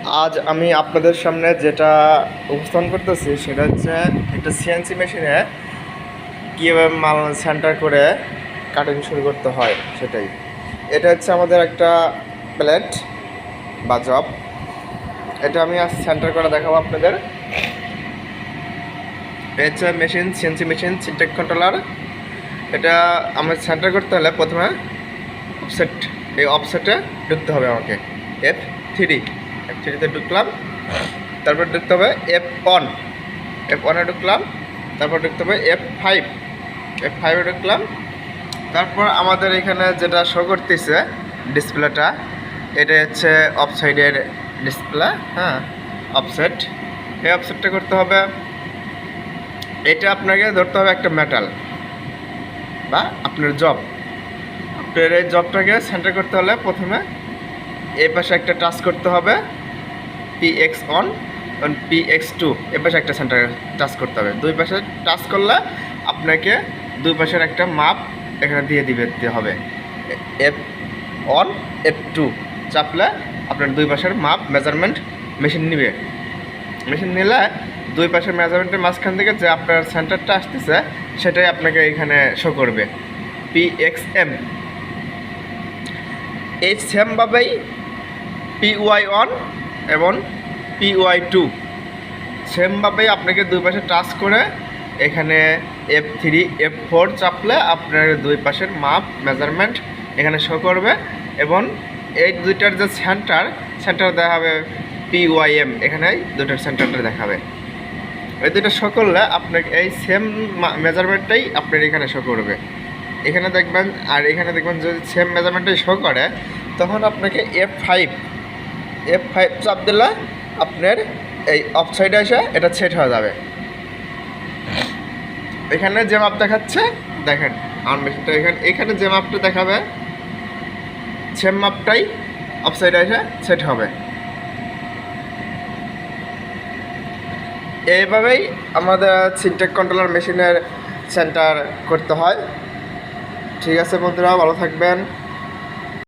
আজ আমি আপনাদের সামনে যেটা উপস্থাপন করতেছি সেটা হচ্ছে একটা সিএনসি মেশিনে কীভাবে মাল সেন্টার করে কাটিং শুরু করতে হয় সেটাই। এটা হচ্ছে আমাদের একটা প্লেট বা জব। এটা আমি আজ সেন্টার করে দেখাবো আপনাদের। এটা হচ্ছে মেশিন, সিএনসি মেশিন, সিনটেক কন্ট্রোলার। এটা আমরা সেন্টার করতে হলে প্রথমে অফসেট, এই অফসেটে ঢুকতে হবে আমাকে। F3তে ঢুকলাম, তারপর ঢুকতে হবে F1 ঢুকলাম, তারপর ঢুকতে হবে F5 ঢুকলাম। তারপর আমাদের এখানে যেটা শো করতেছে ডিসপ্লেটা, এটা হচ্ছে অফসাইডের ডিসপ্লে, হ্যাঁ, অফসেট। এই অফসেটটা করতে হবে। এটা আপনাকে ধরতে হবে একটা মেটাল বা আপনার জব। আপনার এই জবটাকে সেন্টার করতে হলে প্রথমে এই পাশে একটা টাচ করতে হবে PX1 এবং PX2, এ পাশে একটা সেন্টার টাচ করতে হবে। দুই পাশে টাচ করলে আপনাকে দুই পাশের একটা মাপ এখানে দিতে হবে। F1 F2 চাপলে আপনার দুই পাশের মাপ মেজারমেন্ট মেশিন নিবে। মেশিন নিলে দুই পাশের মেজারমেন্টের মাঝখান থেকে যে আপনার সেন্টারটা আসতেছে সেটাই আপনাকে এখানে শো করবে PXM। এই সেমভাবেই PY1 এবং PY2 সেমভাবেই আপনাকে দুই পাশে টাচ করে এখানে F3 F4 চাপলে আপনার দুই পাশের মাপ মেজারমেন্ট এখানে শো করবে। এবং এই দুইটার যে সেন্টার দেখাবে PYM, এখানে দুইটার সেন্টারটা দেখাবে। এই দুইটা শো করলে আপনাকে এই সেম মেজারমেন্টটাই আপনার এখানে শো করবে। এখানে দেখবেন আর এখানে দেখবেন যদি সেম মেজারমেন্টটাই শো করে তখন আপনাকে F5 চাপ দিলে আপনার এই অফসাইডে এসে এটা সেট হয়ে যাবে। এখানে যে মাপ দেখাচ্ছে দেখেন, আর মেশিনটা এখানে যে মাপটা দেখাবে সেম মাপটাই অফসাইডে এসে সেট হবে। এইভাবেই আমাদের সিনটেক কন্ট্রোলার মেশিনের সেন্টার করতে হয়। ঠিক আছে বন্ধুরা, ভালো থাকবেন।